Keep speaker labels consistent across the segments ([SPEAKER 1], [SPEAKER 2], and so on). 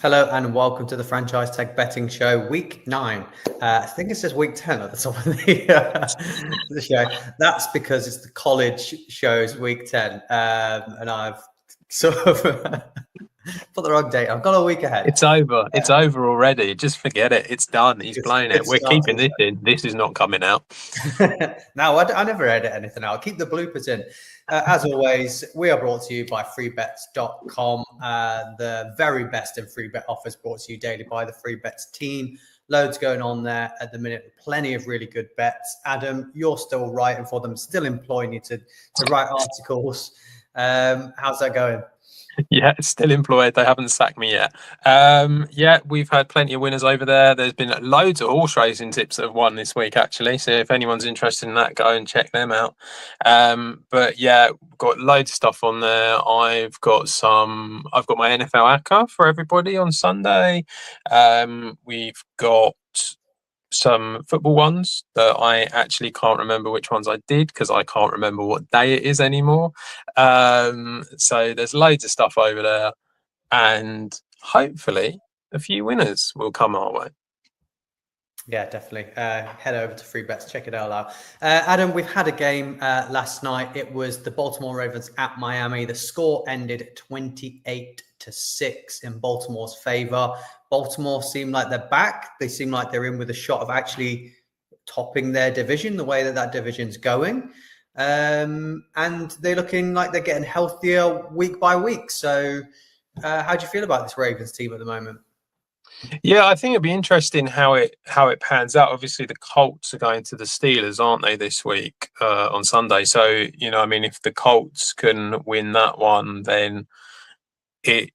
[SPEAKER 1] Hello and welcome to the Franchise Tag Betting Show, Week 9. I think it says Week 10 at the top of the show. That's because it's the college show's Week 10, and I've sort of put the wrong date. I've got a week ahead.
[SPEAKER 2] It's over. It's over already. Just forget it. It's done. He's blown it. We're keeping this in. This is not coming out.
[SPEAKER 1] No, I never edit anything out. Keep the bloopers in. As always, we are brought to you by freebets.com. The very best in free bet offers brought to you daily by the free bets team. Loads going on there at the minute. Plenty of really good bets. Adam, you're still writing for them, still employing you to write articles. How's that going?
[SPEAKER 2] Yeah, it's still employed. They haven't sacked me yet. Yeah, we've had plenty of winners over there. There's been loads of horse racing tips that have won this week, actually. So if anyone's interested in that, go and check them out. But yeah, we've got loads of stuff on there. I've got my NFL ACCA for everybody on Sunday. We've got some football ones that I actually can't remember which ones I did because I can't remember what day it is anymore. So there's loads of stuff over there, and hopefully a few winners will come our way.
[SPEAKER 1] Yeah, definitely. Head over to free bets, check it out. Adam, we've had a game last night. It was the Baltimore Ravens at Miami. The score ended 28-6 in Baltimore's favor. Baltimore seem like they're back. They seem like they're in with a shot of actually topping their division, the way that division's going. And they're looking like they're getting healthier week by week. So how do you feel about this Ravens team at the moment?
[SPEAKER 2] Yeah, I think it'd be interesting how it pans out. Obviously, the Colts are going to the Steelers, aren't they, this week on Sunday? So, if the Colts can win that one, then it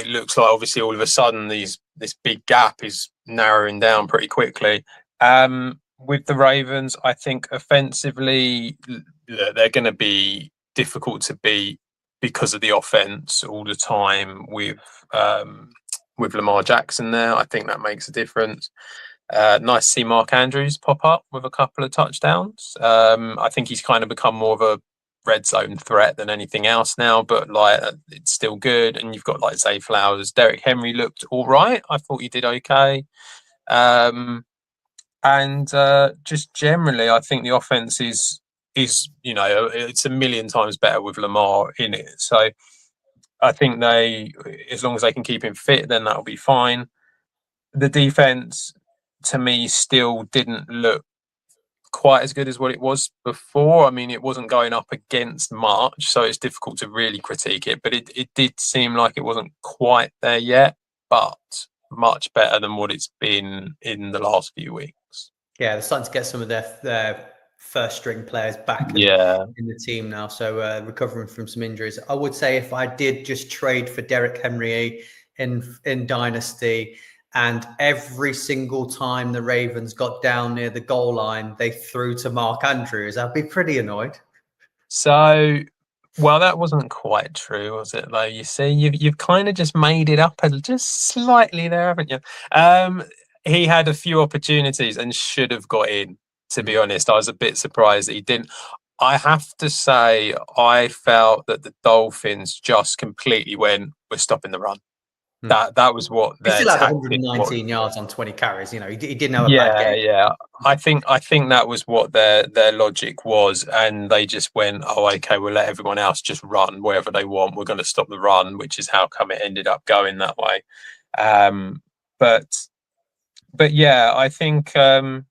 [SPEAKER 2] looks like obviously all of a sudden this big gap is narrowing down pretty quickly. With the Ravens, I think offensively they're going to be difficult to beat because of the offense all the time with Lamar Jackson there. I think that makes a difference. Nice to see Mark Andrews pop up with a couple of touchdowns. I think he's kind of become more of a red zone threat than anything else now, but it's still good. And you've got Zay Flowers. Derrick Henry looked all right. I thought he did okay. And just generally, I think the offense is it's a million times better with Lamar in it. So I think as long as they can keep him fit, then that'll be fine. The defense, to me, still didn't look quite as good as what it was before. I mean, it wasn't going up against much, so it's difficult to really critique it, but it did seem like it wasn't quite there yet, but much better than what it's been in the last few weeks.
[SPEAKER 1] Yeah, they're starting to get some of their first string players back in the team now, so recovering from some injuries. I would say if I did just trade for Derrick Henry in Dynasty, and every single time the Ravens got down near the goal line, they threw to Mark Andrews, I'd be pretty annoyed.
[SPEAKER 2] So, well, that wasn't quite true, was it? Though, you see, you've kind of just made it up just slightly there, haven't you? He had a few opportunities and should have got in. To be honest, I was a bit surprised that he didn't. I have to say, I felt that the Dolphins just completely went, we're stopping the run. That was what
[SPEAKER 1] he still had 119 yards on 20 carries. He didn't have a bad game.
[SPEAKER 2] Yeah. I think that was what their logic was, and they just went, oh, okay, we'll let everyone else just run wherever they want. We're going to stop the run, which is how come it ended up going that way. But yeah, I think that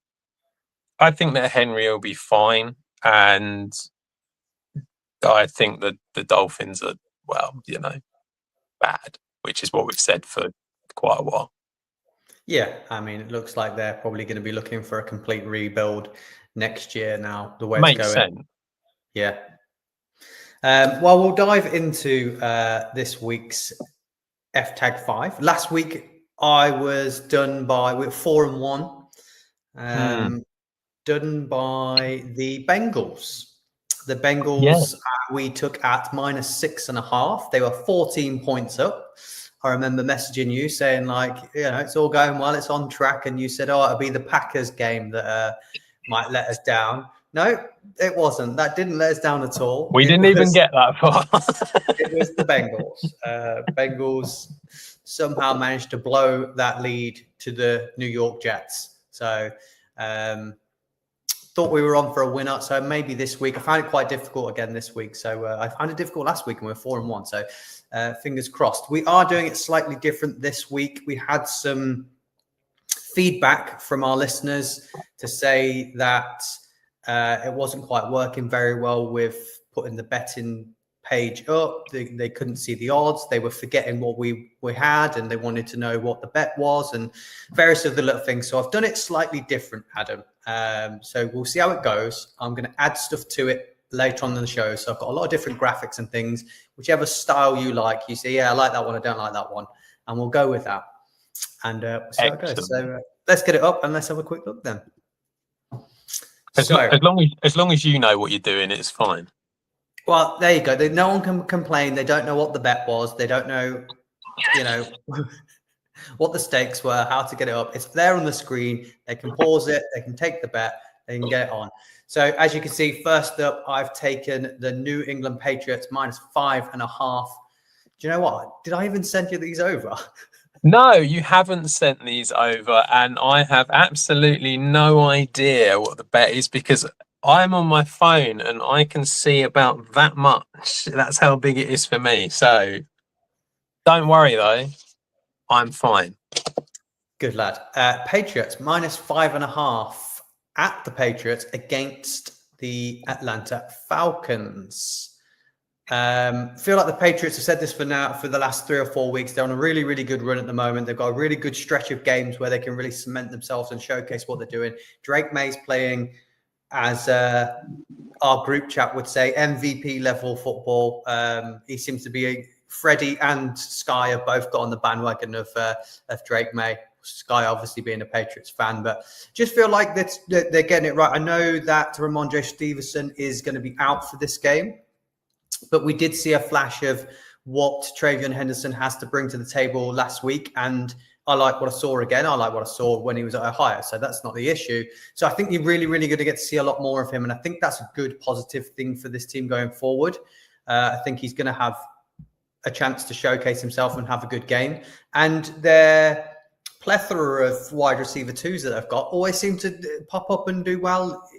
[SPEAKER 2] Henry will be fine, and I think that the Dolphins are bad, which is what we've said for quite a while.
[SPEAKER 1] Yeah, I mean, it looks like they're probably going to be looking for a complete rebuild next year now, the way it's going.
[SPEAKER 2] Makes sense.
[SPEAKER 1] Yeah. Well, we'll dive into this week's FTAG5. Last week, I was done with 4-1, done by the Bengals. The Bengals, we took at -6.5. They were 14 points up. I remember messaging you saying it's all going well, it's on track. And you said, it'll be the Packers game that might let us down. No, it wasn't. That didn't let us down at all.
[SPEAKER 2] We didn't even get that far.
[SPEAKER 1] It was the Bengals. Bengals somehow managed to blow that lead to the New York Jets. So thought we were on for a winner. So maybe this week, I found it quite difficult again this week. So I found it difficult last week and we were 4-1. So fingers crossed. We are doing it slightly different this week. We had some feedback from our listeners to say that it wasn't quite working very well with putting the betting page up. They couldn't see the odds. They were forgetting what we had, and they wanted to know what the bet was and various other little things. So I've done it slightly different, Adam. So we'll see how it goes. I'm going to add stuff to it later on in the show. So I've got a lot of different graphics and things. Whichever style you like, you say, yeah, I like that one, I don't like that one, and we'll go with that. And we'll see how it goes. So let's get it up and let's have a quick look then.
[SPEAKER 2] As long as you know what you're doing, it's fine.
[SPEAKER 1] Well, there you go. No one can complain. They don't know what the bet was. They don't know, what the stakes were, how to get it up. It's there on the screen. They can pause it. They can take the bet. They can get it on. So as you can see, first up, I've taken the New England Patriots -5.5. Do you know what? Did I even send you these over?
[SPEAKER 2] No, you haven't sent these over, and I have absolutely no idea what the bet is because I'm on my phone and I can see about that much. That's how big it is for me. So don't worry though, I'm fine.
[SPEAKER 1] Good lad. Patriots -5.5 at the Patriots against the Atlanta Falcons. Feel like the Patriots have said this for the last 3 or 4 weeks. They're on a really, really good run at the moment. They've got a really good stretch of games where they can really cement themselves and showcase what they're doing. Drake May's playing, as our group chat would say, MVP level football. He seems to be Freddie and Sky have both got on the bandwagon of Drake May. Sky obviously being a Patriots fan, but just feel like they're getting it right. I know that Ramondre Stevenson is going to be out for this game, but we did see a flash of what Travion Henderson has to bring to the table last week. And I like what I saw again. I like what I saw when he was at Ohio. So that's not the issue. So I think you're really, really going to get to see a lot more of him. And I think that's a good, positive thing for this team going forward. I think he's going to have a chance to showcase himself and have a good game. And their plethora of wide receiver twos that they've got always seem to pop up and do well.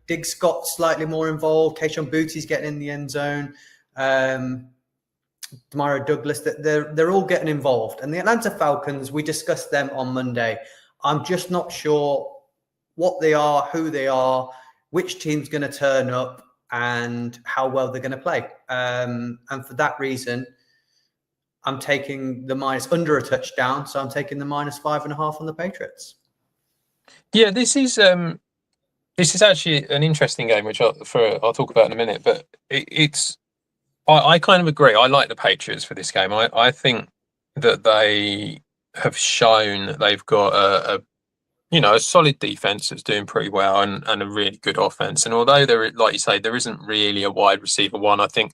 [SPEAKER 1] Diggs got slightly more involved. Keishon Boutte's getting in the end zone. Demario Douglas, they're all getting involved. And the Atlanta Falcons, we discussed them on Monday. I'm just not sure what they are, who they are, which team's going to turn up, and how well they're going to play. And for that reason, I'm taking the minus under a touchdown. So I'm taking the -5.5 on the Patriots.
[SPEAKER 2] Yeah, this is actually an interesting game, which I'll talk about in a minute. But I kind of agree. I like the Patriots for this game. I think that they have shown that they've got a solid defense that's doing pretty well and a really good offense. And although there, like you say, there isn't really a wide receiver one, I think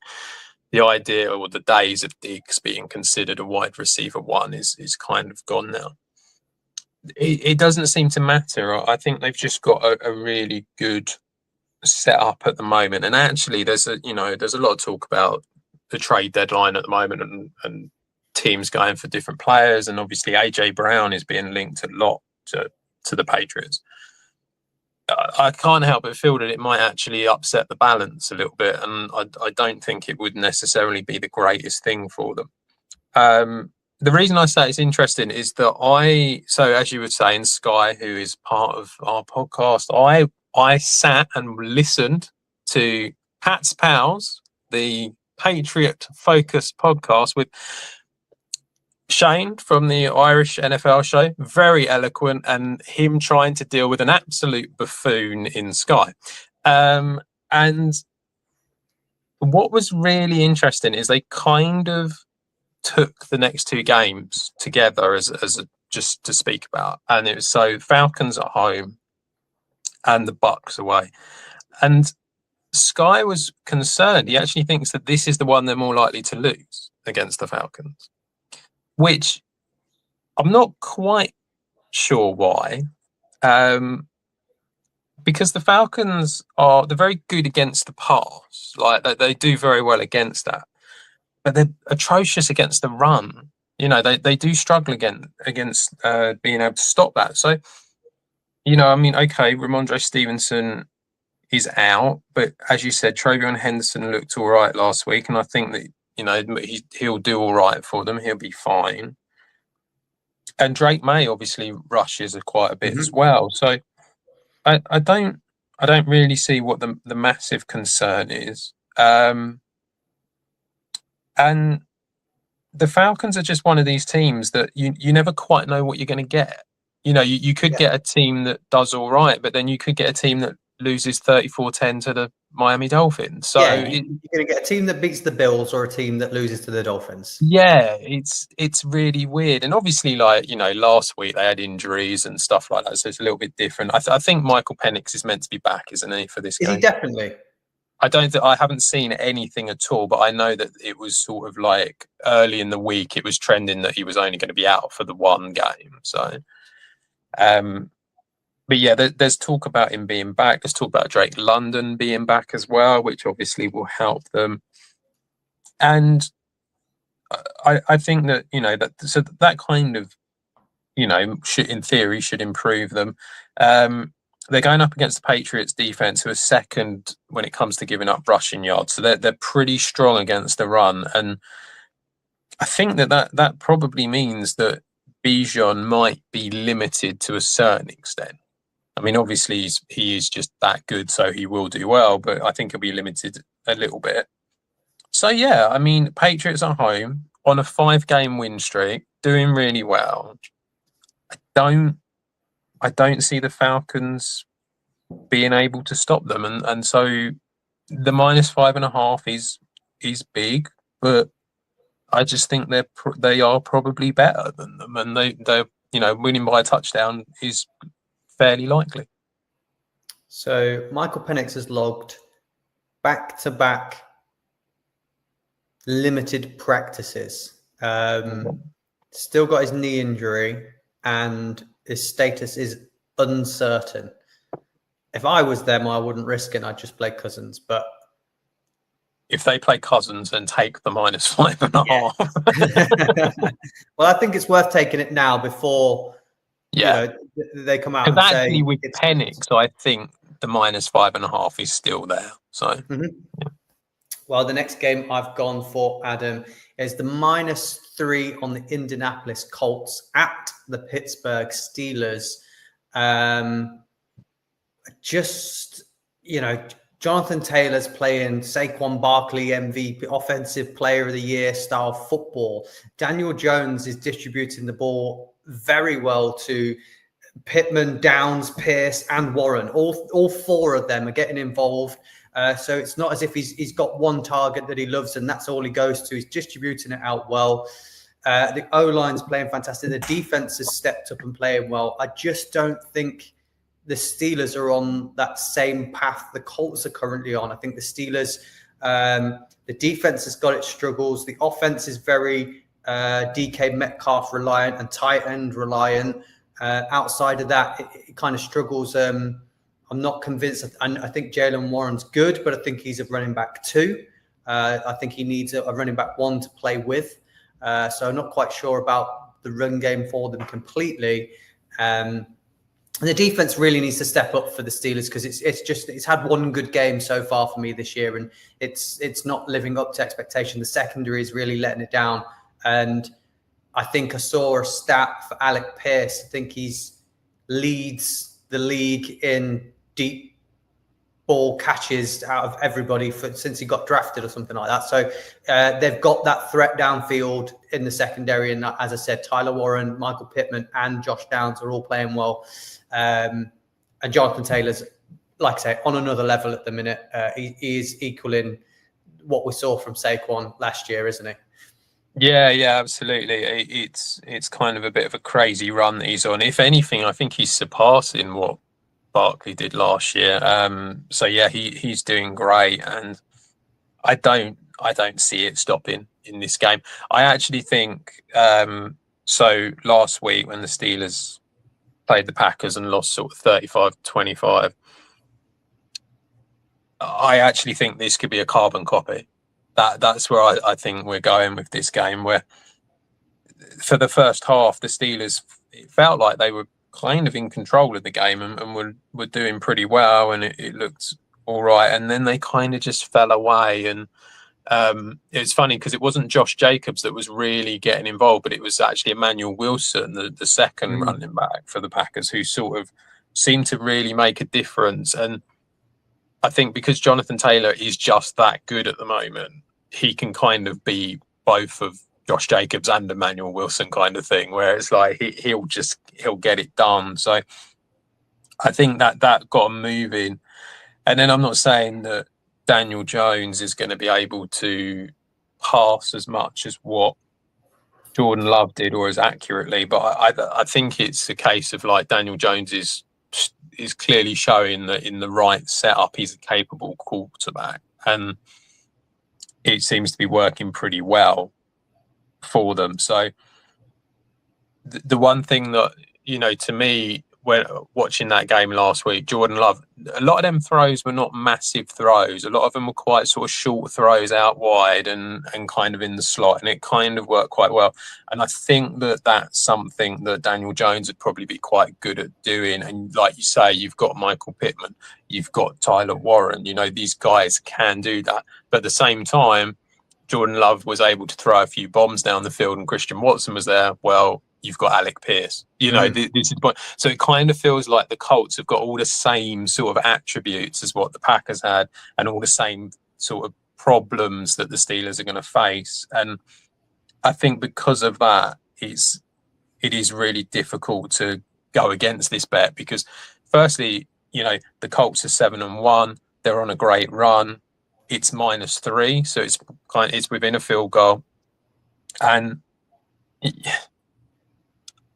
[SPEAKER 2] the idea or the days of Diggs being considered a wide receiver one is kind of gone now. It doesn't seem to matter. I think they've just got a really good setup at the moment. And actually, there's a lot of talk about the trade deadline at the moment and teams going for different players. And obviously, AJ Brown is being linked a lot to the Patriots. I can't help but feel that it might actually upset the balance a little bit, and I don't think it would necessarily be the greatest thing for them. The reason I say it's interesting is that so as you would say, in Sky, who is part of our podcast, I sat and listened to Pat's Pals, the Patriot Focus podcast with Shane from the Irish NFL show, very eloquent, and him trying to deal with an absolute buffoon in Sky. And what was really interesting is they kind of took the next two games together as just to speak about, and it was so Falcons at home and the Bucks away. And Sky was concerned. He actually thinks that this is the one they're more likely to lose against the Falcons, which I'm not quite sure why. Because the Falcons they're very good against the pass. Like they do very well against that. But they're atrocious against the run. they do struggle against being able to stop that. So, I mean, okay, Ramondre Stevenson is out, but as you said, Travion Henderson looked all right last week, and I think that he'll do all right for them. He'll be fine. And Drake May obviously rushes quite a bit as well. So I don't really see what the massive concern is. And the Falcons are just one of these teams that you never quite know what you're going to get. You could get a team that does all right, but then you could get a team that loses 34-10 to the Miami Dolphins. So
[SPEAKER 1] you're going to get a team that beats the Bills or a team that loses to the Dolphins.
[SPEAKER 2] Yeah, it's really weird. And obviously, last week they had injuries and stuff like that, so it's a little bit different. I think Michael Penix is meant to be back, isn't he, for this game?
[SPEAKER 1] Is he definitely?
[SPEAKER 2] I haven't seen anything at all, but I know that it was sort of like early in the week it was trending that he was only going to be out for the one game. So, but yeah, there's talk about him being back. There's talk about Drake London being back as well, which obviously will help them. And I think that that kind of should, in theory, should improve them. They're going up against the Patriots defense, who are second when it comes to giving up rushing yards. So they're pretty strong against the run, and I think that probably means that Bijan might be limited to a certain extent. I mean, obviously he is just that good, so he will do well, but I think he'll be limited a little bit. So yeah, I mean, Patriots are home on a 5-game win streak, doing really well. I don't see the Falcons being able to stop them, and so the -5.5 is big, but I just think they are probably better than them, and they're winning by a touchdown is fairly likely.
[SPEAKER 1] So Michael Penix has logged back-to-back limited practices. Still got his knee injury, and his status is uncertain. If I was them, I wouldn't risk it. I'd just play Cousins. But
[SPEAKER 2] if they play Cousins, then take the -5.5.
[SPEAKER 1] Well, I think it's worth taking it now before they come out and
[SPEAKER 2] actually
[SPEAKER 1] say
[SPEAKER 2] with Penix, I think the -5.5 is still there. So.
[SPEAKER 1] Well, the next game I've gone for, Adam, is the -3 on the Indianapolis Colts at the Pittsburgh Steelers. Jonathan Taylor's playing Saquon Barkley MVP, Offensive Player of the Year style football. Daniel Jones is distributing the ball very well to Pittman, Downs, Pierce, and Warren. All four of them are getting involved. So it's not as if he's got one target that he loves and that's all he goes to. He's distributing it out well. The O-line's playing fantastic. The defense has stepped up and playing well. I just don't think the Steelers are on that same path the Colts are currently on. I think the Steelers, the defense has got its struggles. The offense is very DK Metcalf reliant and tight end reliant. Outside of that, it kind of struggles. I'm not convinced. I think Jaylen Warren's good, but I think he's a running back 2. I think he needs a running back 1 to play with. So I'm not quite sure about the run game for them completely. And the defense really needs to step up for the Steelers because it's had one good game so far for me this year, and it's not living up to expectation. The secondary is really letting it down, and I think I saw a stat for Alec Pierce. I think he's leads the league in deep ball catches out of everybody since he got drafted or something like that. So they've got that threat downfield in the secondary. And as I said, Tyler Warren, Michael Pittman, and Josh Downs are all playing well. And Jonathan Taylor's, like I say, on another level at the minute. He is equaling what we saw from Saquon last year, isn't he?
[SPEAKER 2] Yeah, absolutely. It's kind of a bit of a crazy run that he's on. If anything, I think he's surpassing what Barkley did last year. So yeah, he's doing great, and I don't see it stopping in this game. I actually think so last week when the Steelers played the Packers and lost sort of 35-25, I actually think this could be a carbon copy. That's where I think we're going with this game, where for the first half, the Steelers, it felt like they were kind of in control of the game and were doing pretty well, and it looked all right. And then they kind of just fell away. And it's funny because it wasn't Josh Jacobs that was really getting involved, but it was actually Emmanuel Wilson, the second running back for the Packers, who sort of seemed to really make a difference. And I think because Jonathan Taylor is just that good at the moment, he can kind of be both of Josh Jacobs and Emmanuel Wilson kind of thing, where it's like he'll get it done. So I think that got him moving. And then I'm not saying that Daniel Jones is going to be able to pass as much as what Jordan Love did or as accurately, but I think it's a case of like Daniel Jones is clearly showing that in the right setup he's a capable quarterback, and it seems to be working pretty well for them. So the one thing that, to me, when watching that game last week, Jordan Love, a lot of them throws were not massive throws. A lot of them were quite sort of short throws out wide and kind of in the slot, and it kind of worked quite well. And I think that that's something that Daniel Jones would probably be quite good at doing. And like you say, you've got Michael Pittman, you've got Tyler Warren, these guys can do that. But at the same time, Jordan Love was able to throw a few bombs down the field and Christian Watson was there. Well, you've got Alec Pierce. This is the point. So it kind of feels like the Colts have got all the same sort of attributes as what the Packers had, and all the same sort of problems that the Steelers are going to face. And I think because of that, it is really difficult to go against this bet, because firstly, the Colts are 7-1. They're on a great run. It's -3, so it's within a field goal. And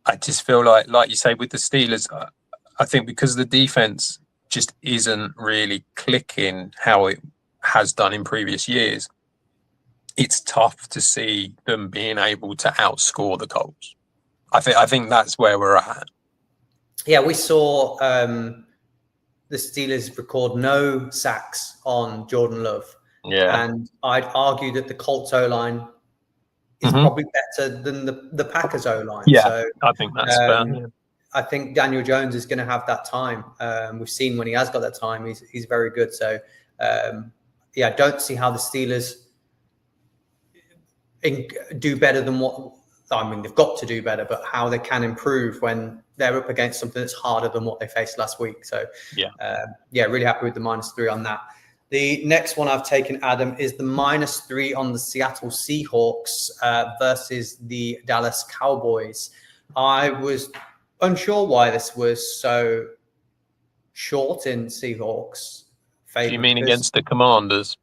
[SPEAKER 2] I just feel like you say, with the Steelers, I think because the defense just isn't really clicking how it has done in previous years, it's tough to see them being able to outscore the Colts. I think that's where we're at.
[SPEAKER 1] Yeah, we saw the Steelers record no sacks on Jordan Love.
[SPEAKER 2] Yeah.
[SPEAKER 1] And I'd argue that the Colts O-line is probably better than the Packers O-line.
[SPEAKER 2] Yeah,
[SPEAKER 1] so
[SPEAKER 2] I think that's fair. Yeah.
[SPEAKER 1] I think Daniel Jones is going to have that time. We've seen when he has got that time, he's very good. So, I don't see how the Steelers do better than what, I mean, they've got to do better, but how they can improve when they're up against something that's harder than what they faced last week. So, really happy with the -3 on that. The next one I've taken, Adam, is the -3 on the Seattle Seahawks versus the Dallas Cowboys. I was unsure why this was so short in Seahawks favor.
[SPEAKER 2] Do you mean against the Commanders?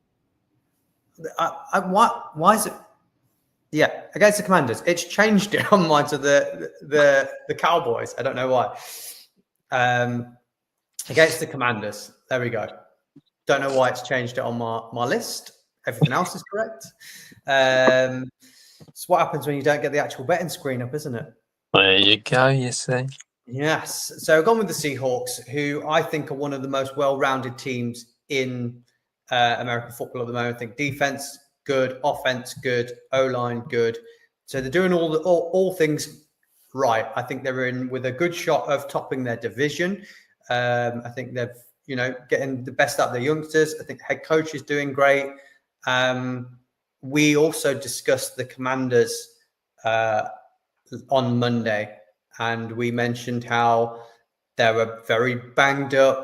[SPEAKER 1] Why is it? Yeah, against the Commanders. It's changed it on mine to the Cowboys. I don't know why. Against the Commanders. There we go. Don't know why it's changed it on my list. Everything else is correct. It's what happens when you don't get the actual betting screen up, isn't it?
[SPEAKER 2] There you go, you see.
[SPEAKER 1] Yes. So gone with the Seahawks, who I think are one of the most well-rounded teams in American football at the moment. I think defense good, offense good, O-line good. So they're doing all things right. I think they're in with a good shot of topping their division. I think they've getting the best out of their youngsters. I think the head coach is doing great. We also discussed the Commanders on Monday, and we mentioned how they were very banged up,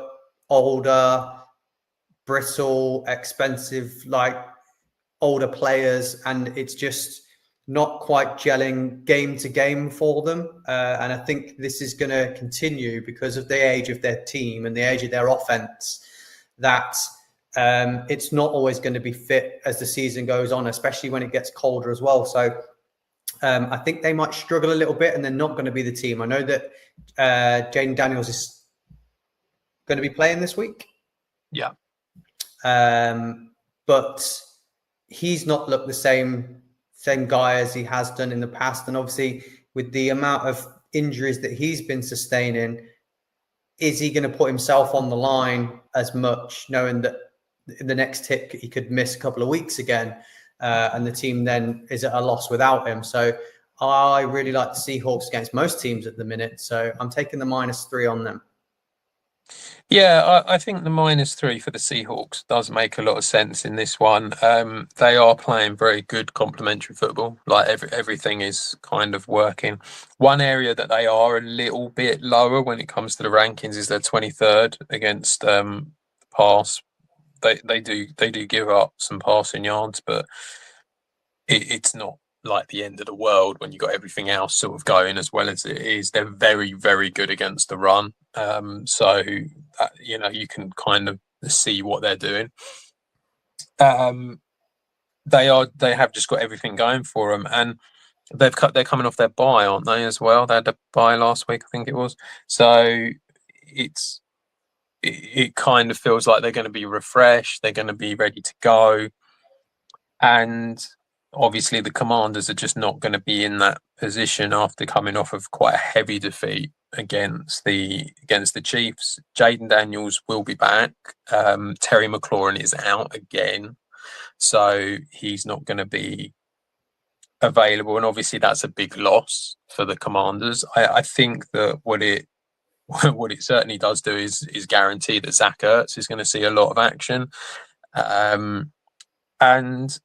[SPEAKER 1] older, brittle, expensive, older players, and it's just not quite gelling game to game for them. And I think this is going to continue because of the age of their team and the age of their offense, that it's not always going to be fit as the season goes on, especially when it gets colder as well. So I think they might struggle a little bit, and they're not going to be the team. I know that Jaden Daniels is going to be playing this week.
[SPEAKER 2] Yeah.
[SPEAKER 1] But he's not looked the same guy as he has done in the past. And obviously, with the amount of injuries that he's been sustaining, is he going to put himself on the line as much, knowing that in the next hit he could miss a couple of weeks again, and the team then is at a loss without him? So I really like the Seahawks against most teams at the minute, so I'm taking the -3 on them.
[SPEAKER 2] Yeah, I think the -3 for the Seahawks does make a lot of sense in this one. They are playing very good complementary football. Like everything is kind of working. One area that they are a little bit lower when it comes to the rankings is their 23rd against pass. They do give up some passing yards, but it's not like the end of the world when you got everything else sort of going as well as it is. They're very, very good against the run. So you can kind of see what they're doing. They have just got everything going for them, and they're coming off their bye, aren't they, as well? They had a bye last week, I think it was. So it kind of feels like they're going to be refreshed. They're going to be ready to go. And obviously, the Commanders are just not going to be in that position after coming off of quite a heavy defeat against the Chiefs. Jaden Daniels will be back. Terry McLaurin is out again, so he's not going to be available. And obviously, that's a big loss for the Commanders. I think that what it certainly does do is guarantee that Zach Ertz is going to see a lot of action. And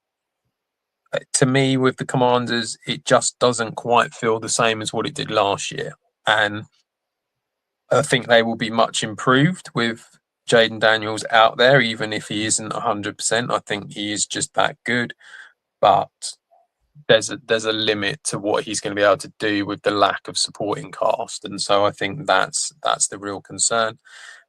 [SPEAKER 2] to me, with the Commanders, it just doesn't quite feel the same as what it did last year. And I think they will be much improved with Jaden Daniels out there, even if he isn't 100%. I think he is just that good. But there's a limit to what he's going to be able to do with the lack of supporting cast. And so I think that's the real concern.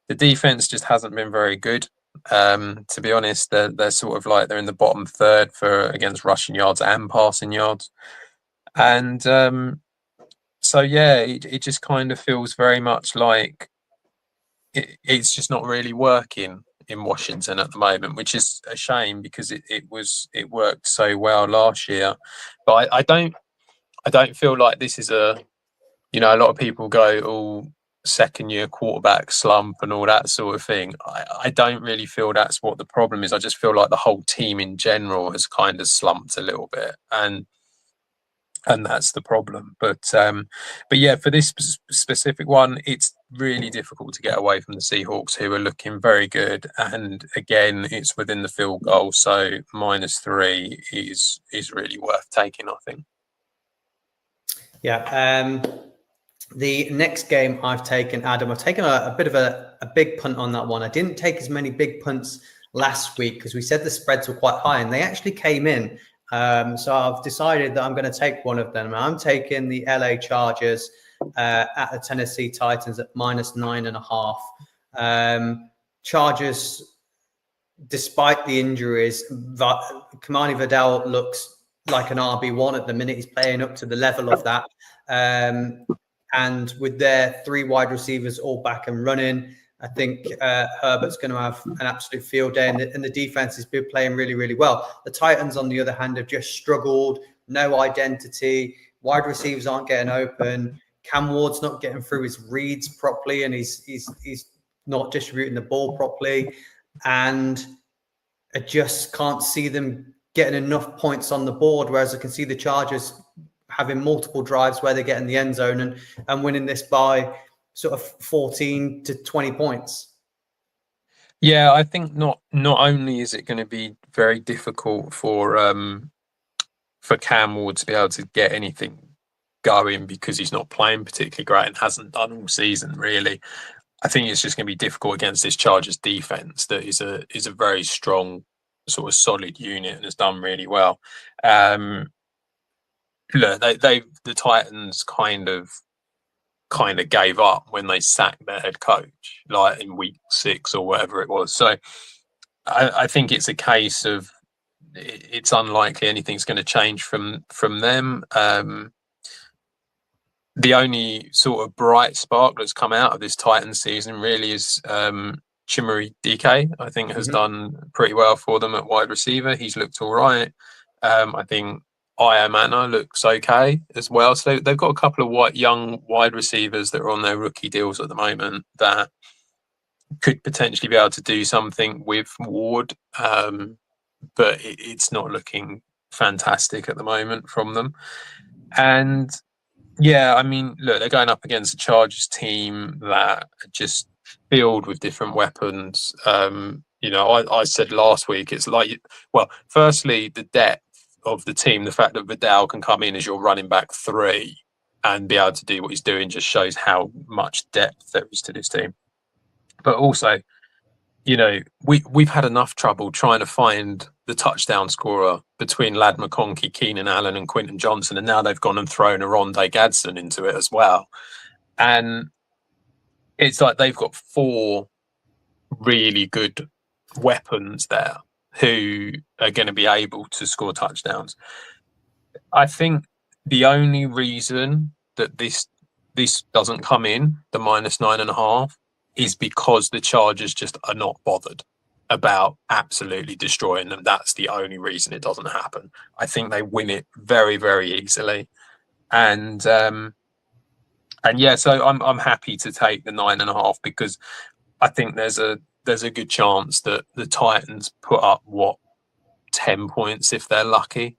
[SPEAKER 2] The defense just hasn't been very good. To be honest, they're sort of like they're in the bottom third against rushing yards and passing yards, and so yeah, it just kind of feels very much like it's just not really working in Washington at the moment, which is a shame because it worked so well last year. But I don't feel like this is a lot of people go, oh, second year quarterback slump and all that sort of thing. I don't really feel that's what the problem is. I just feel like the whole team in general has kind of slumped a little bit, and that's the problem. But yeah, for this specific one, it's really difficult to get away from the Seahawks, who are looking very good. And again, it's within the field goal, so -3 is really worth taking, I think.
[SPEAKER 1] Yeah. The next game I've taken, Adam, I've taken a bit of a big punt on that one. I didn't take as many big punts last week because we said the spreads were quite high, and they actually came in. So I've decided that I'm going to take one of them. I'm taking the LA Chargers at the Tennessee Titans at -9.5. Chargers, despite the injuries, Kamani Vidal looks like an RB1 at the minute. He's playing up to the level of that. And with their 3 wide receivers all back and running, I think Herbert's going to have an absolute field day, and the defense has been playing really, really well. The Titans, on the other hand, have just struggled. No identity. Wide receivers aren't getting open. Cam Ward's not getting through his reads properly, and he's not distributing the ball properly. And I just can't see them getting enough points on the board, whereas I can see the Chargers having multiple drives where they get in the end zone and winning this by sort of 14 to 20 points.
[SPEAKER 2] Yeah, I think not only is it going to be very difficult for Cam Ward to be able to get anything going because he's not playing particularly great and hasn't done all season really. I think it's just going to be difficult against this Chargers defense that is a very strong, sort of solid unit and has done really well. Look, the Titans kind of gave up when they sacked their head coach, like in week 6 or whatever it was. So I think it's a case of it's unlikely anything's going to change from them. The only sort of bright spark that's come out of this Titans season really is Chimere DK. I think has done pretty well for them at wide receiver. He's looked all right. I think Iamana looks okay as well. So they've got a couple of young wide receivers that are on their rookie deals at the moment that could potentially be able to do something with Ward. But it's not looking fantastic at the moment from them. And yeah, I mean, look, they're going up against a Chargers team that are just filled with different weapons. I said last week, it's like, well, firstly, the depth of the team, the fact that Vidal can come in as your running back 3 and be able to do what he's doing just shows how much depth there is to this team. But also, we've had enough trouble trying to find the touchdown scorer between Lad McConkey, Keenan Allen, and Quinton Johnson, and now they've gone and thrown Aronde Gadsden into it as well. And it's like they've got 4 really good weapons there who are going to be able to score touchdowns. I think the only reason that this doesn't come in, the -9.5, is because the Chargers just are not bothered about absolutely destroying them. That's the only reason it doesn't happen. I think they win it very, very easily. And yeah, so I'm happy to take the 9.5 because I think there's a good chance that the Titans put up 10 points if they're lucky.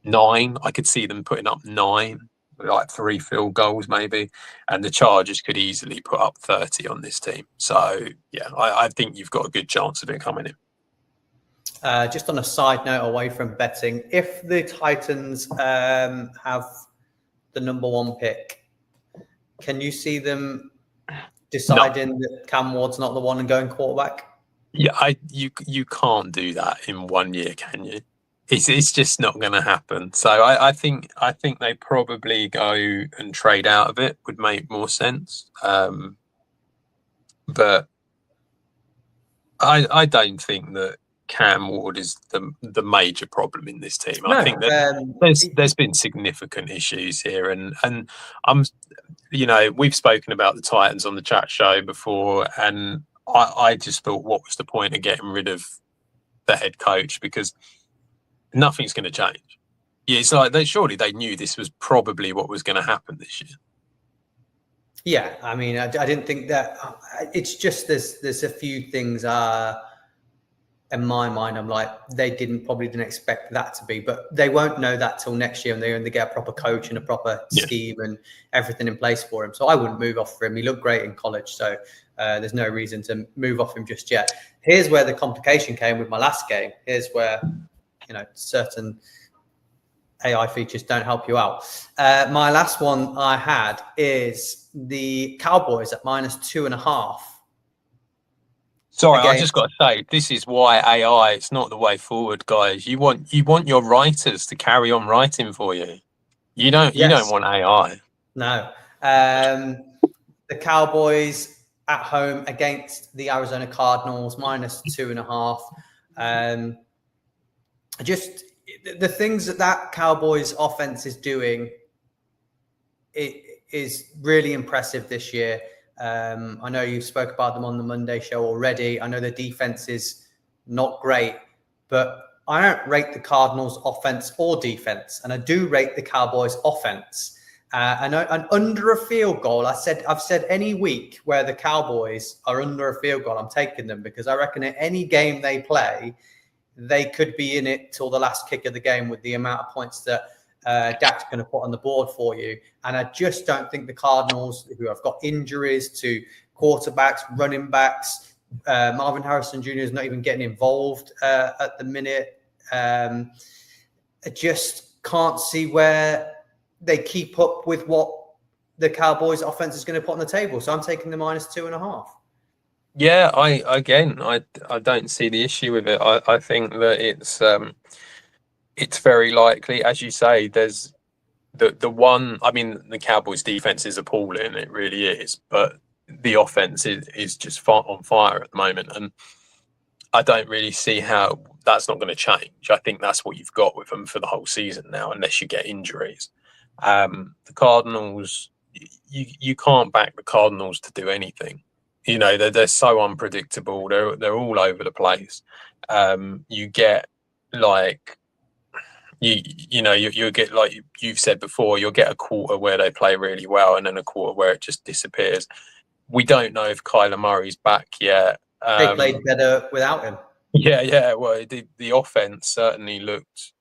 [SPEAKER 2] 9. I could see them putting up 9, like 3 field goals maybe, and the Chargers could easily put up 30 on this team. So yeah, I think you've got a good chance of it coming in.
[SPEAKER 1] Just on a side note, away from betting, if the Titans have the number 1 pick, can you see them deciding that Cam Ward's not the one and going quarterback?
[SPEAKER 2] Yeah, you can't do that in 1 year, can you? It's just not going to happen. So I think they probably go and trade out of it would make more sense. But I don't think that Cam Ward is the major problem in this team. No, I think that there's been significant issues here, and I'm, we've spoken about the Titans on the chat show before, and I just thought, what was the point of getting rid of the head coach, because nothing's going to change. Yeah, it's like surely they knew this was probably what was going to happen this year.
[SPEAKER 1] Yeah, I mean, I didn't think that. It's just there's a few things in my mind. I'm like, they probably didn't expect that to be, but they won't know that till next year, and they get a proper coach and a proper scheme and everything in place for him. So I wouldn't move off for him. He looked great in college, so there's no reason to move off him just yet. Here's where the complication came with my last game. Here's where certain AI features don't help you out. My last one I had is the Cowboys at -2.5.
[SPEAKER 2] Sorry, I just got to say, this is why AI, it's not the way forward, guys. You want your writers to carry on writing for you. You don't want AI.
[SPEAKER 1] No. The Cowboys at home against the Arizona Cardinals, -2.5. Just the things that Cowboys offense is doing, it is really impressive this year. I know you spoke about them on the Monday show already. I know the defense is not great, but I don't rate the Cardinals offense or defense, and I do rate the Cowboys offense. And under a field goal, I've said any week where the Cowboys are under a field goal, I'm taking them, because I reckon at any game they play, they could be in it till the last kick of the game with the amount of points that Dak's going to put on the board for you. And I just don't think the Cardinals, who have got injuries to quarterbacks, running backs, Marvin Harrison Jr. is not even getting involved at the minute. I just can't see where they keep up with what the Cowboys offense is going to put on the table. So I'm taking the -2.5.
[SPEAKER 2] Yeah, I don't see the issue with it. I think that it's very likely, as you say. There's the one. I mean, the Cowboys' defense is appalling. It really is, but the offense is just on fire at the moment, and I don't really see how that's not going to change. I think that's what you've got with them for the whole season now, unless you get injuries. The Cardinals, you can't back the Cardinals to do anything. They're so unpredictable. They're all over the place. You get like you get, like you've said before, you'll get a quarter where they play really well, and then a quarter where it just disappears. We don't know if Kyler Murray's back yet.
[SPEAKER 1] They played better without him.
[SPEAKER 2] Yeah. Well, the offense certainly looked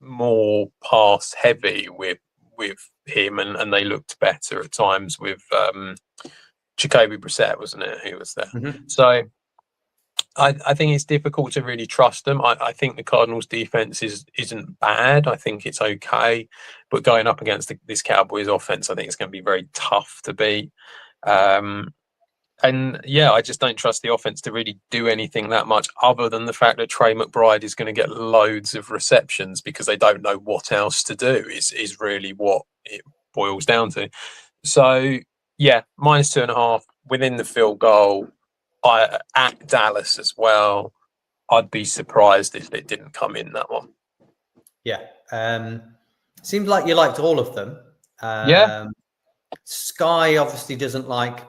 [SPEAKER 2] more pass heavy with him, and they looked better at times with Jacoby Brissett, wasn't it, who was there?
[SPEAKER 1] Mm-hmm.
[SPEAKER 2] So I think it's difficult to really trust them. I think the Cardinals' defense isn't bad. I think it's okay, but going up against this Cowboys offense, I think it's going to be very tough to beat. And yeah, I just don't trust the offense to really do anything that much, other than the fact that Trey McBride is going to get loads of receptions because they don't know what else to do. Is really what it boils down to. So yeah, -2.5 within the field goal. At Dallas as well. I'd be surprised if it didn't come in that one.
[SPEAKER 1] Yeah. Seems like you liked all of them.
[SPEAKER 2] Yeah.
[SPEAKER 1] Sky obviously doesn't like,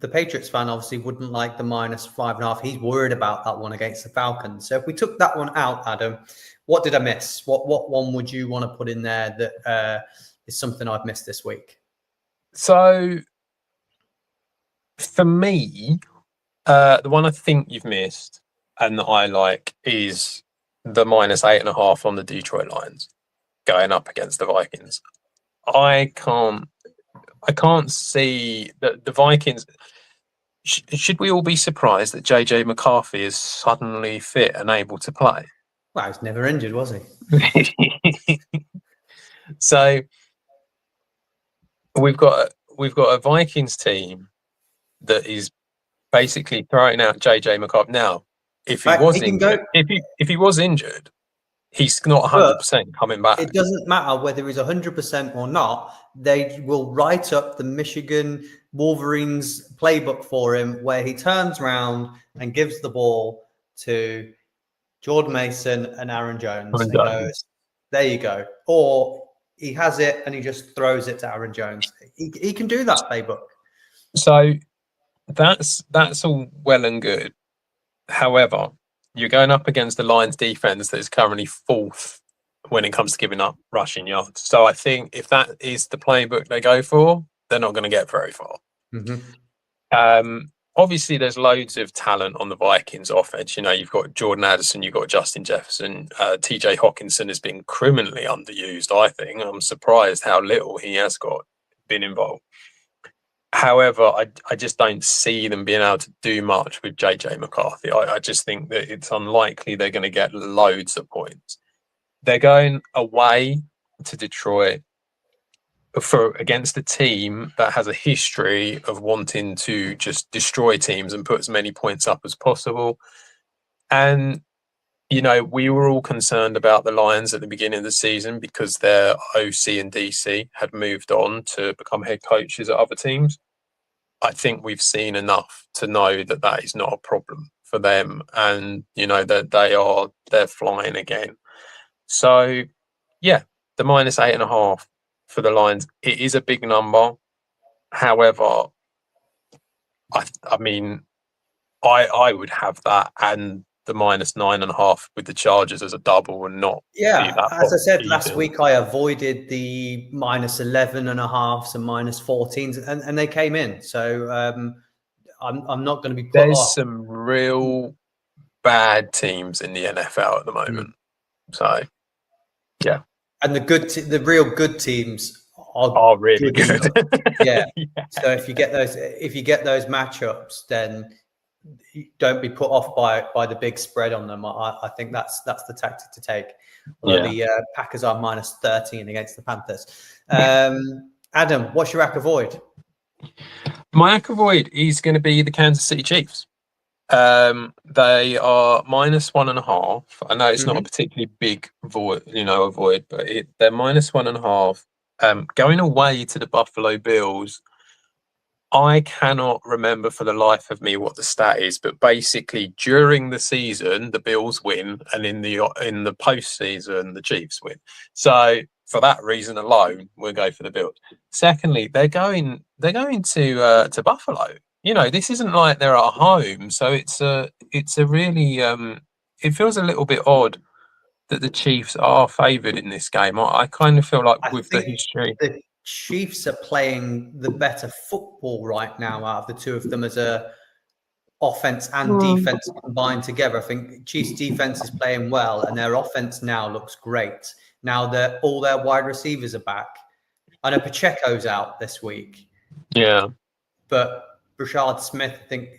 [SPEAKER 1] the Patriots fan obviously wouldn't like the -5.5. He's worried about that one against the Falcons. So if we took that one out, Adam, what did I miss? What one would you want to put in there that is something I've missed this week?
[SPEAKER 2] So for me, the one I think you've missed and that I like is the -8.5 on the Detroit Lions going up against the Vikings. I can't see that the Vikings. Should we all be surprised that JJ McCarthy is suddenly fit and able to play?
[SPEAKER 1] Well, he was never injured, was he?
[SPEAKER 2] So we've got a Vikings team that is basically throwing out JJ McCarthy. Now, if he was injured, if he was injured, he's not 100% coming back.
[SPEAKER 1] It doesn't matter whether he's 100% or not. They will write up the Michigan Wolverines playbook for him, where he turns around and gives the ball to Jordan Mason and Aaron Jones and goes, there you go. Or he has it and he just throws it to Aaron Jones. He can do that playbook.
[SPEAKER 2] So that's all well and good. However, you're going up against the Lions defense that is currently 4th when it comes to giving up rushing yards. So I think if that is the playbook they go for, they're not going to get very far.
[SPEAKER 1] Mm-hmm.
[SPEAKER 2] Obviously, there's loads of talent on the Vikings offense. You know, you've got Jordan Addison, you've got Justin Jefferson. TJ Hawkinson has been criminally underused, I think. I'm surprised how little he has been involved. However, I just don't see them being able to do much with JJ McCarthy. I just think that it's unlikely they're going to get loads of points. They're going away to Detroit against a team that has a history of wanting to just destroy teams and put as many points up as possible. And, you know, we were all concerned about the Lions at the beginning of the season because their OC and DC had moved on to become head coaches at other teams. I think we've seen enough to know that that is not a problem for them, and you know that they're flying again. So, yeah, the -8.5 for the Lions, it is a big number. However, I mean, I would have that and the -9.5 with the Chargers as a double and not.
[SPEAKER 1] Yeah, as I said last week, I avoided the -11.5s and -14s, and they came in. So I'm not going to be put
[SPEAKER 2] There's
[SPEAKER 1] off.
[SPEAKER 2] some real bad teams in the NFL at the moment. So, yeah.
[SPEAKER 1] And the real good teams
[SPEAKER 2] are really good.
[SPEAKER 1] Yeah. So if you get those matchups, then don't be put off by the big spread on them. I think that's the tactic to take. Although the Packers are -13 against the Panthers. Adam, what's your avoid?
[SPEAKER 2] My avoid is going to be the Kansas City Chiefs. They are -1.5. I know it's not a particularly big avoid, but they're -1.5. Going away to the Buffalo Bills. I cannot remember for the life of me what the stat is, but basically during the season the Bills win, and in the postseason the Chiefs win. So for that reason alone, we'll go for the Bills. Secondly, they're going to Buffalo. You know, this isn't like they're at home, so it's a really it feels a little bit odd that the Chiefs are favoured in this game. I kind of feel like the history.
[SPEAKER 1] The Chiefs are playing the better football right now out of the two of them as a offense and defense combined together. I think Chiefs defense is playing well and their offense now looks great. now that all their wide receivers are back. I know Pacheco's out this week.
[SPEAKER 2] Yeah.
[SPEAKER 1] But Rashard Smith, I think,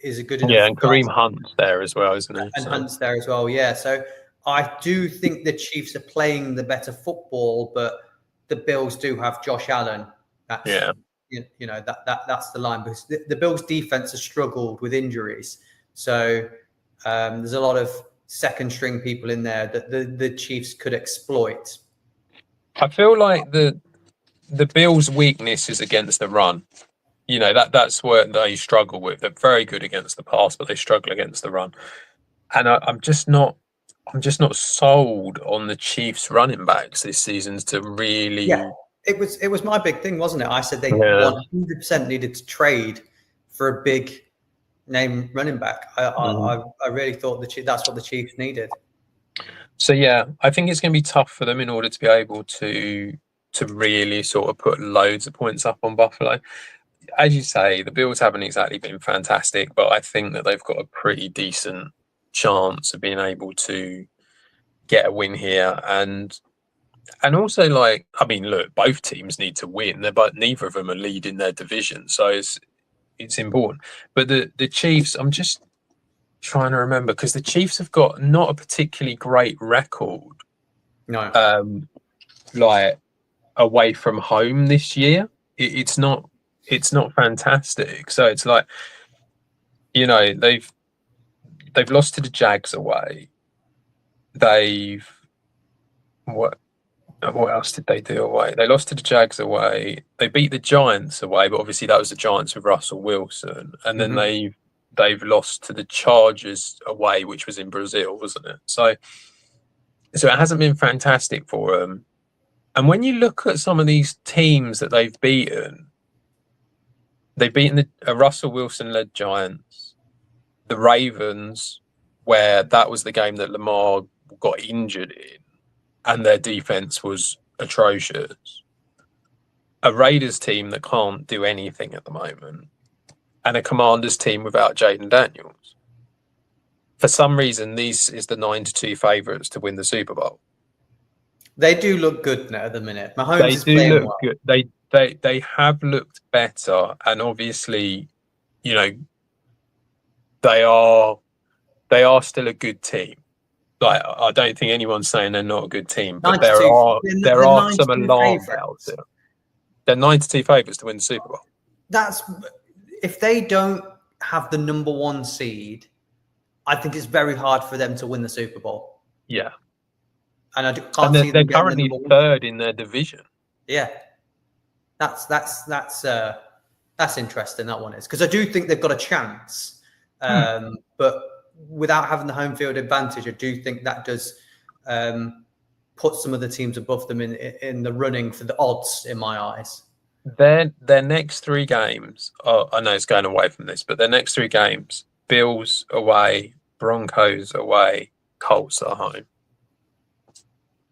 [SPEAKER 1] is a good enough.
[SPEAKER 2] Yeah, and Kareem Hunt's there as well, isn't he?
[SPEAKER 1] And Hunt's there as well, yeah. So I do think the Chiefs are playing the better football, but the Bills do have Josh Allen. That's,
[SPEAKER 2] yeah.
[SPEAKER 1] You know, that's the line, because the Bills' defense has struggled with injuries. So there's a lot of second string people in there that the Chiefs could exploit.
[SPEAKER 2] I feel like the Bills' weakness is against the run. You know, that's what they struggle with. They're very good against the pass, but they struggle against the run. And I'm just not sold on the Chiefs running backs this season to really.
[SPEAKER 1] Yeah, it was my big thing, wasn't it? I said they 100% needed to trade for a big name running back. I really thought that's what the Chiefs needed.
[SPEAKER 2] So yeah, I think it's going to be tough for them in order to be able to really sort of put loads of points up on Buffalo. As you say, the Bills haven't exactly been fantastic, but I think that they've got a pretty decent chance of being able to get a win here. And also, like, I mean, look, both teams need to win. But neither of them are leading their division, so it's important. But the Chiefs, I'm just trying to remember, because the Chiefs have got not a particularly great record.
[SPEAKER 1] No.
[SPEAKER 2] Like away from home this year, it's not fantastic. So it's like, you know, they've lost to the Jags away. What else did they do away? They lost to the Jags away. They beat the Giants away, but obviously that was the Giants with Russell Wilson. And then they've lost to the Chargers away, which was in Brazil, wasn't it? So it hasn't been fantastic for them. And when you look at some of these teams that they've beaten the Russell Wilson-led Giants, the Ravens, where that was the game that Lamar got injured in, and their defense was atrocious. A Raiders team that can't do anything at the moment, and a Commanders team without Jaden Daniels. For some reason, this is the 9-2 favourites to win the Super Bowl.
[SPEAKER 1] They do look good now at the minute. Mahomes is playing
[SPEAKER 2] look
[SPEAKER 1] well.
[SPEAKER 2] Good. They have looked better, and obviously, you know, they are still a good team. Like, I don't think anyone's saying they're not a good team, but there are some alarm bells. They're 9-2 favourites to win the Super Bowl.
[SPEAKER 1] That's if they don't have the number one seed, I think it's very hard for them to win the Super Bowl.
[SPEAKER 2] Yeah.
[SPEAKER 1] And I can't see
[SPEAKER 2] they're currently third in their division.
[SPEAKER 1] Yeah, that's interesting. That one is, because I do think they've got a chance, but without having the home field advantage, I do think that does put some of the teams above them in the running for the odds, in my eyes.
[SPEAKER 2] Their next three games, I know it's going away from this, but their next three games: Bills away, Broncos away, Colts at home.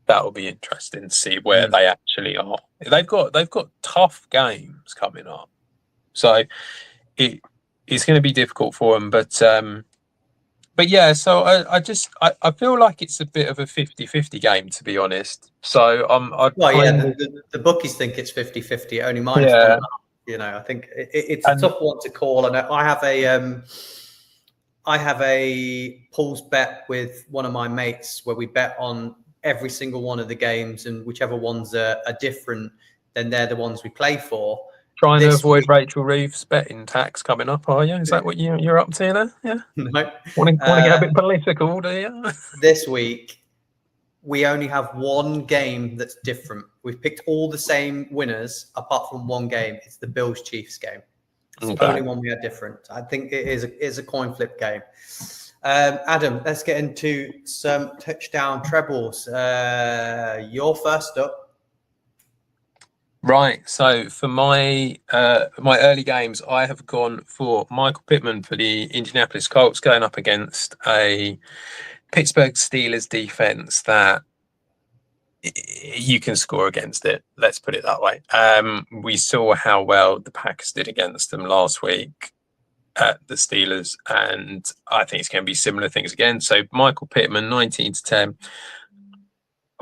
[SPEAKER 2] That will be interesting to see where they actually are. They've got tough games coming up, so it's going to be difficult for them. But yeah, so I feel like it's a bit of a 50-50 game, to be honest. So
[SPEAKER 1] the bookies think it's 50-50, only minus 1.5. You know, I think it's a tough one to call, and I have a pools bet with one of my mates where we bet on every single one of the games, and whichever ones are different, then they're the ones we play for.
[SPEAKER 2] Trying to avoid Rachel Reeves betting tax coming up, are you? Is that what you're up to there? Yeah.
[SPEAKER 1] No.
[SPEAKER 2] Want to get a bit political, do you?
[SPEAKER 1] This week, we only have one game that's different. We've picked all the same winners apart from one game. It's the Bills-Chiefs game. It's the only one we are different. I think it is a coin flip game. Adam, let's get into some touchdown trebles. You're first up.
[SPEAKER 2] Right. So for my early games, I have gone for Michael Pittman for the Indianapolis Colts going up against a Pittsburgh Steelers defense that you can score against it. Let's put it that way. We saw how well the Packers did against them last week at the Steelers, and I think it's going to be similar things again. So Michael Pittman, 19-10.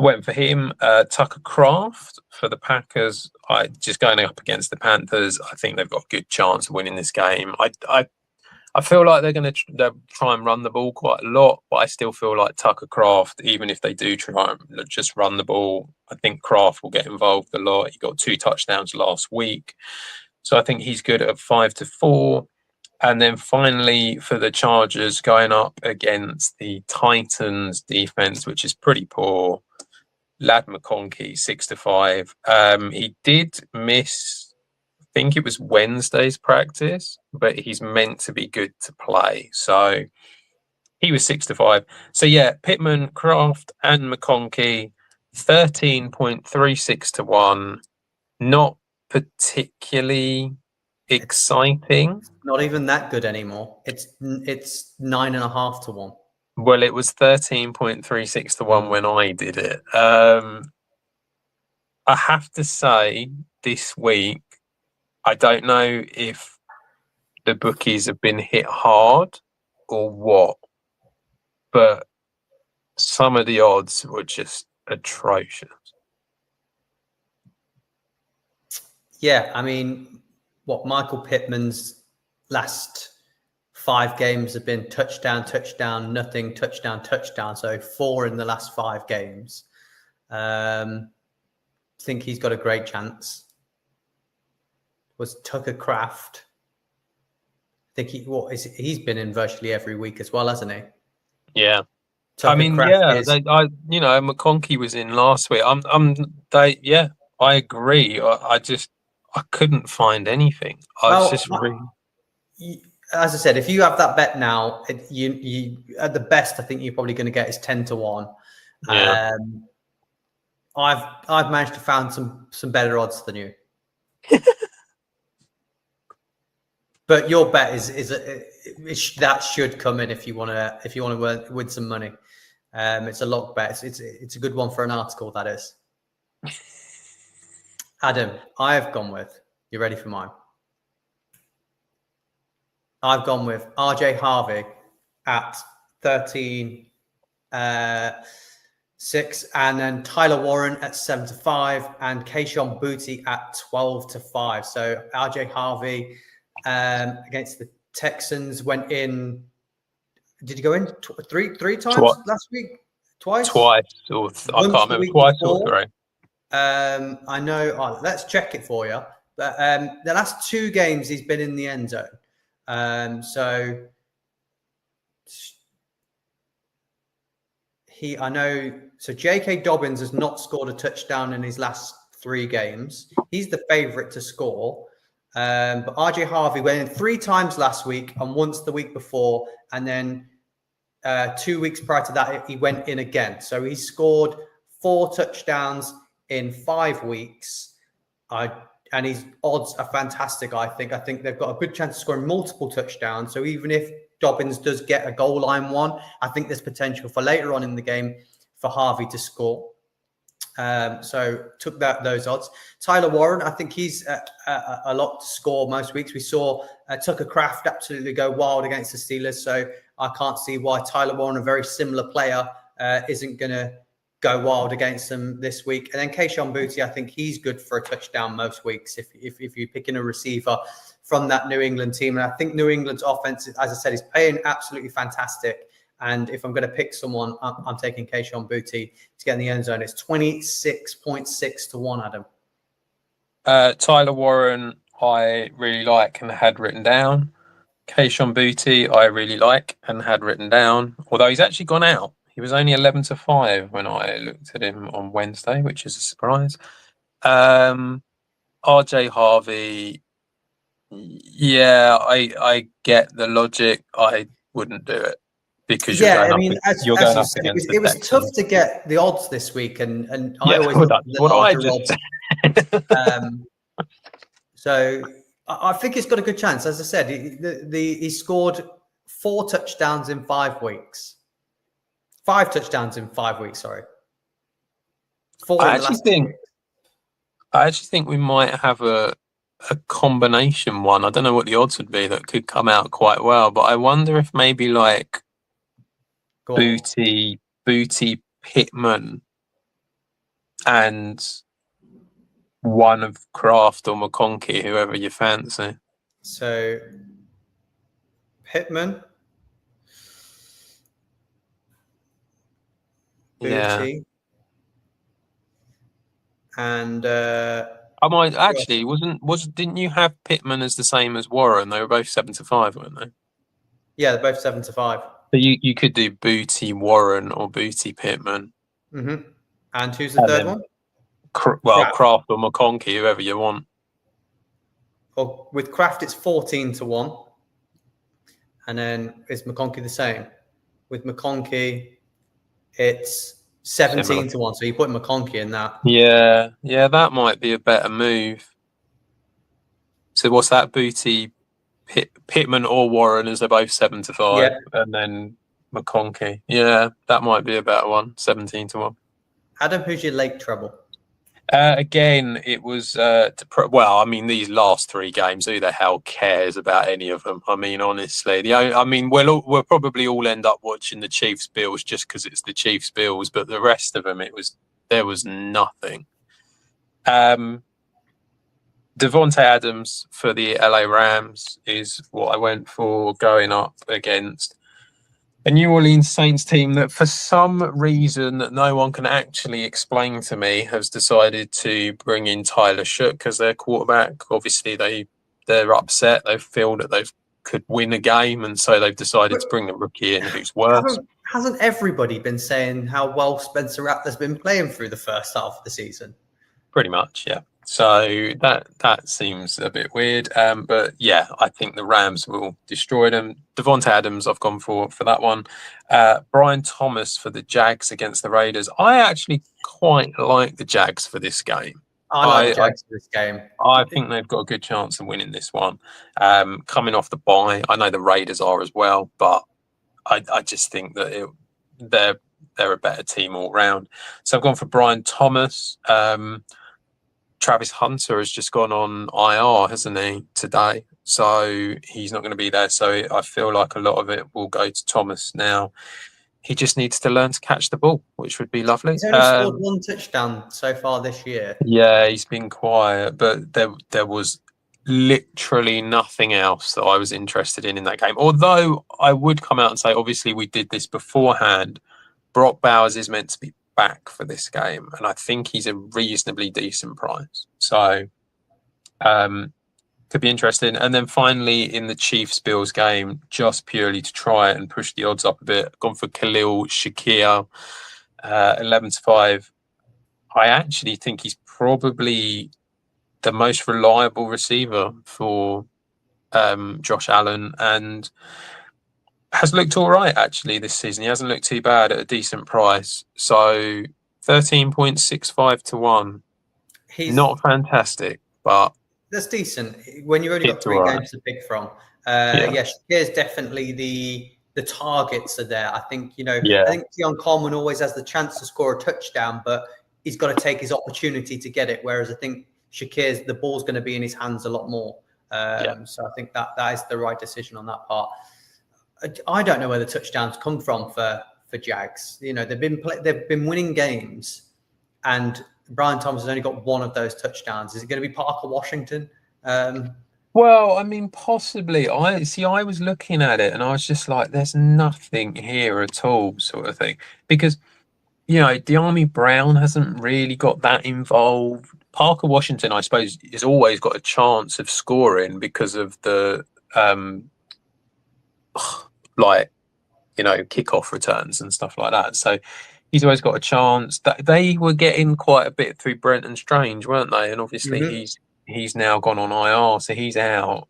[SPEAKER 2] I went for him. Tucker Craft for the Packers. I just going up against the Panthers. I think they've got a good chance of winning this game. I feel like they're going to try and run the ball quite a lot, but I still feel like Tucker Craft, even if they do try and just run the ball, I think Craft will get involved a lot. He got 2 touchdowns last week, so I think he's good at 5-4. And then finally for the Chargers, going up against the Titans defense, which is pretty poor. Lad McConkey, 6-5. He did miss, I think it was Wednesday's practice, but he's meant to be good to play. So he was 6-5. So yeah, Pittman, Kraft, and McConkey, 13.36 to 1. Not particularly exciting.
[SPEAKER 1] Not even that good anymore. It's 9.5 to 1.
[SPEAKER 2] Well, it was 13.36 to 1 when I did it. I have to say, this week, I don't know if the bookies have been hit hard or what, but some of the odds were just atrocious.
[SPEAKER 1] Yeah, I mean, what Michael Pittman's last 5 games have been touchdown, touchdown, nothing, touchdown, touchdown. So 4 in the last 5 games. Think he's got a great chance. Was Tucker Craft? I think he's been in virtually every week as well, hasn't he?
[SPEAKER 2] Yeah.
[SPEAKER 1] Tucker
[SPEAKER 2] I mean,
[SPEAKER 1] Kraft
[SPEAKER 2] yeah, McConkey was in last week. I agree. I couldn't find anything. As
[SPEAKER 1] I said, if you have that bet now, you at the best, I think you're probably going to get is 10 to 1.
[SPEAKER 2] Yeah.
[SPEAKER 1] I've managed to find some better odds than you. But your bet that should come in if you want to win some money. It's a lock bet. It's a good one for an article, that is. Adam, I've gone with. You ready for mine? I've gone with RJ Harvey at 13-6, and then Tyler Warren at 7-5, and Kayshon Boutte at 12-5. So RJ Harvey against the Texans went in. Did he go in three times last week? Twice. I
[SPEAKER 2] can't remember. Twice or 3.
[SPEAKER 1] I know. Oh, let's check it for you. But the last 2 games he's been in the end zone. So I know. So J.K. Dobbins has not scored a touchdown in his last 3 games. He's the favorite to score. But RJ Harvey went in 3 times last week and once the week before, and then 2 weeks prior to that he went in again. So he scored 4 touchdowns in 5 weeks. And his odds are fantastic. I think they've got a good chance of scoring multiple touchdowns. So even if Dobbins does get a goal line one, I think there's potential for later on in the game for Harvey to score. So took those odds. Tyler Warren, I think he's a lot to score most weeks. We saw Tucker Kraft absolutely go wild against the Steelers. So I can't see why Tyler Warren, a very similar player, isn't going to go wild against them this week. And then Kayshon Boutte, I think he's good for a touchdown most weeks if you're picking a receiver from that New England team. And I think New England's offense, as I said, is playing absolutely fantastic. And if I'm going to pick someone, I'm taking Kayshon Boutte to get in the end zone. It's 26.6 to 1, Adam.
[SPEAKER 2] Tyler Warren, I really like and had written down. Kayshon Boutte, I really like and had written down. Although he's actually gone out. He was only 11-5 when I looked at him on Wednesday, which is a surprise. RJ Harvey, yeah, I get the logic. I wouldn't do it because you're going up against
[SPEAKER 1] it was tough to get the odds this week, and I always
[SPEAKER 2] look at the larger
[SPEAKER 1] odds. So I think he's got a good chance. As I said, he scored 4 touchdowns in 5 weeks. 5 touchdowns in 5 weeks, sorry. 4
[SPEAKER 2] I actually think we might have a combination one. I don't know what the odds would be that could come out quite well, but I wonder if maybe like Boutte, Pittman, and one of Kraft or McConkey, whoever you fancy.
[SPEAKER 1] So Pittman,
[SPEAKER 2] Yeah.
[SPEAKER 1] Booty, and
[SPEAKER 2] I might actually didn't you have Pittman as the same as Warren? They were both 7-5, weren't they?
[SPEAKER 1] yeah, they're both 7-5.
[SPEAKER 2] So you could do Booty Warren or Booty Pittman.
[SPEAKER 1] Mm-hmm. And who's the
[SPEAKER 2] And
[SPEAKER 1] third
[SPEAKER 2] then,
[SPEAKER 1] one?
[SPEAKER 2] Kraft or McConkey, whoever you want.
[SPEAKER 1] Or with Kraft, it's 14-1. And then is McConkey the same? With McConkey, it's 17-1. So you put McConkey in that.
[SPEAKER 2] Yeah, that might be a better move. So what's that? Booty, Pittman or Warren, as they're both 7-5, and then McConkey. Yeah, that might be a better one. 17-1.
[SPEAKER 1] Adam, who's your late treble?
[SPEAKER 2] Again, it was well. I mean, these last three games, who the hell cares about any of them? I mean, honestly, we'll probably all end up watching the Chiefs Bills just because it's the Chiefs Bills, but the rest of them, there was nothing. Devontae Adams for the LA Rams is what I went for, going up against a New Orleans Saints team that, for some reason that no one can actually explain to me, has decided to bring in Tyler Shook as their quarterback. Obviously, they're upset. They feel that they could win a game, and so they've decided to bring a rookie in who's worse.
[SPEAKER 1] Hasn't everybody been saying how well Spencer Rattler's been playing through the first half of the season?
[SPEAKER 2] Pretty much, yeah. So that seems a bit weird. But yeah, I think the Rams will destroy them. Devontae Adams, I've gone for that one. Brian Thomas for the Jags against the Raiders. I actually quite like the Jags for this game.
[SPEAKER 1] I like the Jags for this game.
[SPEAKER 2] I think they've got a good chance of winning this one. Coming off the bye, I know the Raiders are as well, but I just think that they're a better team all round. So I've gone for Brian Thomas. Travis Hunter has just gone on IR, hasn't he, today? So he's not going to be there. So I feel like a lot of it will go to Thomas now. He just needs to learn to catch the ball, which would be lovely.
[SPEAKER 1] He's only scored one touchdown so far this year.
[SPEAKER 2] Yeah, he's been quiet, but there was literally nothing else that I was interested in that game. Although I would come out and say, obviously, we did this beforehand. Brock Bowers is meant to be back for this game, and I think he's a reasonably decent price. So could be interesting. And then finally in the Chiefs Bills game, just purely to try and push the odds up a bit, I've gone for Khalil Shakir, 11-5. I actually think he's probably the most reliable receiver for Josh Allen, and has looked all right actually this season. He hasn't looked too bad at a decent price. So 13.65-1. He's not fantastic, but
[SPEAKER 1] that's decent when you've only got three games to pick from. Shakir's definitely the targets are there. I think, I think Keon Coleman always has the chance to score a touchdown, but he's got to take his opportunity to get it. Whereas I think Shakir's, the ball's going to be in his hands a lot more. So I think that is the right decision on that part. I don't know where the touchdowns come from for Jags. They've been winning games, and Brian Thomas has only got one of those touchdowns. Is it going to be Parker Washington?
[SPEAKER 2] Well, I mean, possibly. I was looking at it and I was just like, there's nothing here at all, sort of thing. Because, De'Ami Brown hasn't really got that involved. Parker Washington, I suppose, has always got a chance of scoring because of the kickoff returns and stuff like that. So he's always got a chance. That they were getting quite a bit through Brenton Strange, weren't they? And obviously he's now gone on IR, so he's out.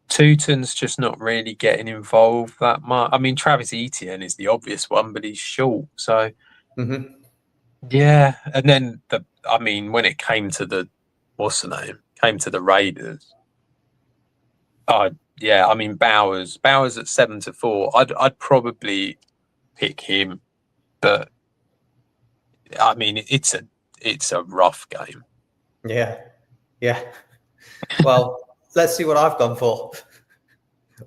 [SPEAKER 2] Tuten's just not really getting involved that much. I mean, Travis Etienne is the obvious one, but he's short. So yeah. And then when it came to the Raiders. Bowers at 7-4. I'd probably pick him, but I mean it's a rough game.
[SPEAKER 1] Yeah. Well, let's see what I've gone for.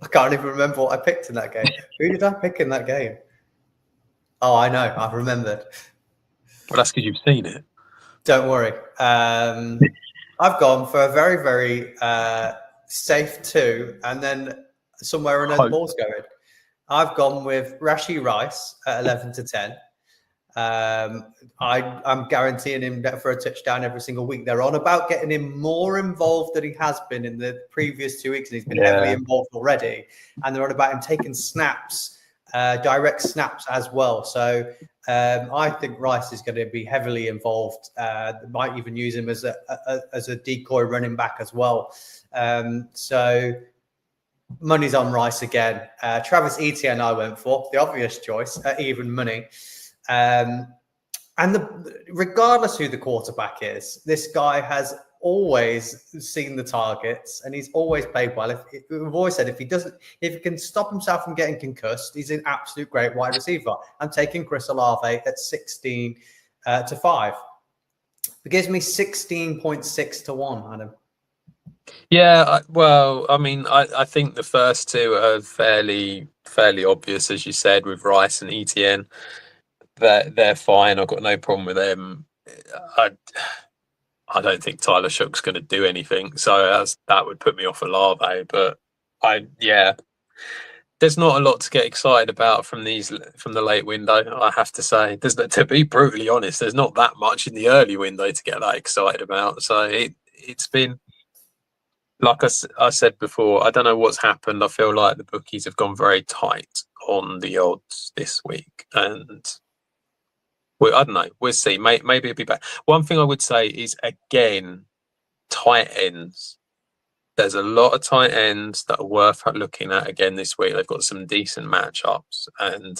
[SPEAKER 1] I can't even remember what I picked in that game. Who did I pick in that game? Oh, I know. I've remembered.
[SPEAKER 2] Well, that's because you've seen it.
[SPEAKER 1] Don't worry. I've gone for a very, very safe 2, and then somewhere I know the ball's going. I've gone with Rashi Rice at 11 to 10. I'm guaranteeing him for a touchdown every single week. They're on about getting him more involved than he has been in the previous 2 weeks, and he's been heavily involved already. And they're on about him taking snaps, direct snaps as well. So I think Rice is going to be heavily involved. They might even use him as a decoy running back as well. So money's on Rice again. Travis Etienne I went for, the obvious choice at even money. Regardless who the quarterback is, this guy has always seen the targets and he's always played well. We've always said if he can stop himself from getting concussed, he's an absolute great wide receiver. I'm taking Chris Olave at 16 to 5. It gives me 16.6 to 1, Adam.
[SPEAKER 2] Yeah, well, I mean, I think the first 2 are fairly obvious, as you said, with Rice and Etienne. They're fine. I've got no problem with them. I don't think Tyler Shook's going to do anything, so that would put me off Olave. But there's not a lot to get excited about from the late window. I have to say, to be brutally honest, there's not that much in the early window to get that excited about. So it's been, like I said before, I don't know what's happened. I feel like the bookies have gone very tight on the odds this week, and I don't know. We'll see. Maybe it'll be back. One thing I would say is, again, tight ends. There's a lot of tight ends that are worth looking at again this week. They've got some decent matchups, and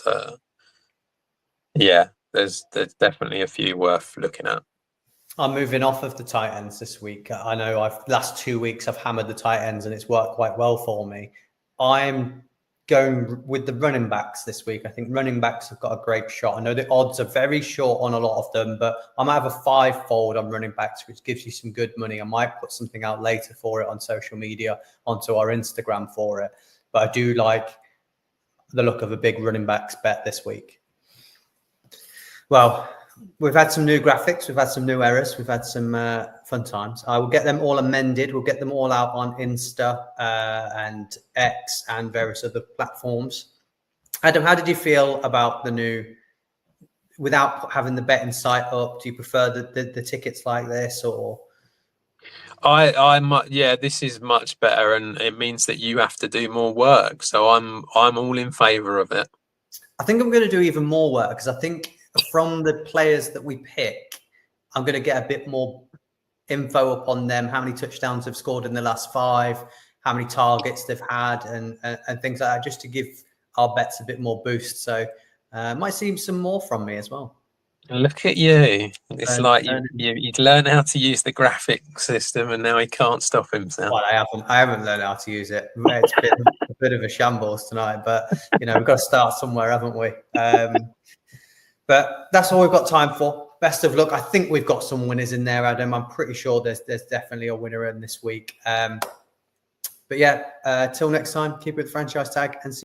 [SPEAKER 2] there's definitely a few worth looking at.
[SPEAKER 1] I'm moving off of the tight ends this week. I know last 2 weeks I've hammered the tight ends and it's worked quite well for me. I'm going with the running backs this week. I think running backs have got a great shot. I know the odds are very short on a lot of them, but I might have a 5-fold on running backs, which gives you some good money. I might put something out later for it on social media, onto our Instagram for it. But I do like the look of a big running backs bet this week. Well, we've had some new graphics. We've had some new errors. We've had some fun times. I will get them all amended. We'll get them all out on Insta and X and various other platforms. Adam, how did you feel about the new, without having the betting site up? Do you prefer the tickets like this, or?
[SPEAKER 2] This is much better, and it means that you have to do more work. So I'm all in favour of it.
[SPEAKER 1] I think I'm going to do even more work, because I think from the players that we pick, I'm going to get a bit more info upon them, how many touchdowns they've scored in the last 5, how many targets they've had, and things like that, just to give our bets a bit more boost. So might see some more from me as well.
[SPEAKER 2] Look at you. It's like you'd learn how to use the graphic system, and now he can't stop himself.
[SPEAKER 1] Well, I haven't learned how to use it. It's been a bit of a shambles tonight, but we've got to start somewhere, haven't we? But that's all we've got time for. Best of luck. I think we've got some winners in there, Adam. I'm pretty sure there's definitely a winner in this week. But till next time, keep it with Franchise Tag and see